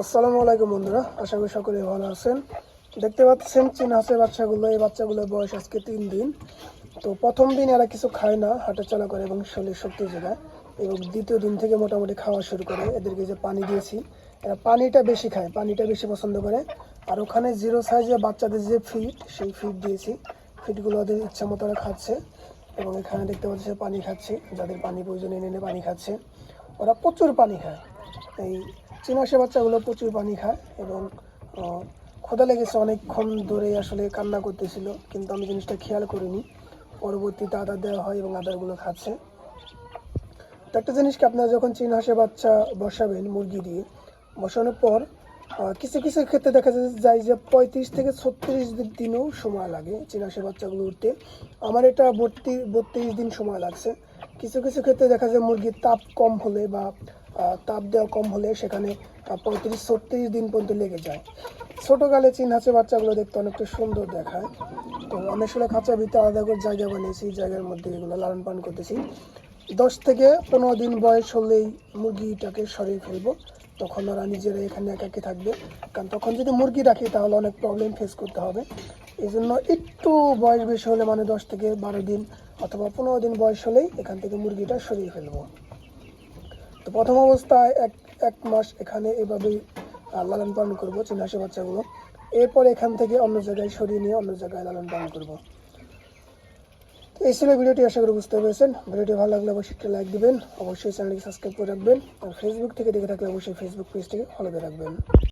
আসসালামু আলাইকুম বন্ধুরা, আশা করি সকলে ভালো আছেন। দেখতে পাচ্ছেন চীন হাঁসের বাচ্চাগুলো। এই বাচ্চাগুলোর বয়স আজকে 3 দিন। তো প্রথম দিন এরা কিছু খায় না, হাঁটাচলা করে এবং শরীর শক্তি যোগায়, এবং দ্বিতীয় দিন থেকে মোটামুটি খাওয়া শুরু করে। এদেরকে যে পানি দিয়েছি, এরা পানিটা বেশি খায়, পানিটা বেশি পছন্দ করে। আর ওখানে জিরো সাইজে বাচ্চাদের যে ফিড, সেই ফিড দিয়েছি। ফিডগুলো ওদের ইচ্ছা মতো ওরা খাচ্ছে, এবং এখানে দেখতে পাচ্ছি পানি খাচ্ছে, যাদের পানি প্রয়োজন এনে এনে পানি খাচ্ছে। ওরা প্রচুর পানি খায়। এই চীনা হাঁসের বাচ্চাগুলো প্রচুর পানি খায়, এবং ক্ষুধা লেগেছে অনেকক্ষণ ধরে, আসলে কান্না করতেছিল, কিন্তু আমি জিনিসটা খেয়াল করিনি। পরবর্তীতে আদার দেওয়া হয় এবং আদারগুলো খাচ্ছে। তো একটা জিনিসকে, আপনারা যখন চীনা হাঁসের বাচ্চা বসাবেন মুরগি দিয়ে, বসানোর পর কিছু কিছু ক্ষেত্রে দেখা যায় যে 35 থেকে 36 দিনও সময় লাগে চীনা হাঁসের বাচ্চাগুলো উঠতে। আমার এটা 32 দিন সময় লাগছে। কিছু কিছু ক্ষেত্রে দেখা যায় মুরগির তাপ কম হলে বা তাপ দেওয়া কম হলে সেখানে 35-36 দিন পর্যন্ত লেগে যায়। ছোটোকালে চীন হাঁসের বাচ্চাগুলো দেখতে অনেকটা সুন্দর দেখায়। তো আমি আসলে খাঁচার ভিতরে আলাদা করে জায়গা বানিয়েছি, জায়গার মধ্যে এগুলো লালন পালন করতেছি। 10 থেকে 15 দিন বয়স হলেই মুরগিটাকে সরিয়ে ফেলবো। তখন ওরা নিজেরা এখানে একাকি থাকবে, কারণ তখন যদি মুরগি রাখি তাহলে অনেক প্রবলেম ফেস করতে হবে। এই জন্য একটু বয়স বেশি হলে, মানে 10 থেকে 12 দিন অথবা 15 দিন বয়স হলেই এখান থেকে মুরগিটা সরিয়ে ফেলবো। তো প্রথম অবস্থায় এক মাস এখানে এভাবেই লালন পালন করবো চীনা হাঁসের বাচ্চাগুলো। এরপর এখান থেকে অন্য জায়গায় সরিয়ে নিয়ে অন্য জায়গায় লালন পালন করবো। তো এই ছিল ভিডিওটি, আশা করি বুঝতে পেরেছেন। ভিডিওটি ভালো লাগলে অবশ্যই একটা লাইক দিবেন, অবশ্যই চ্যানেলটি সাবস্ক্রাইব করে রাখবেন, আর ফেসবুক থেকে দেখে থাকলে অবশ্যই ফেসবুক পেজটিকে ফলো করে রাখবেন।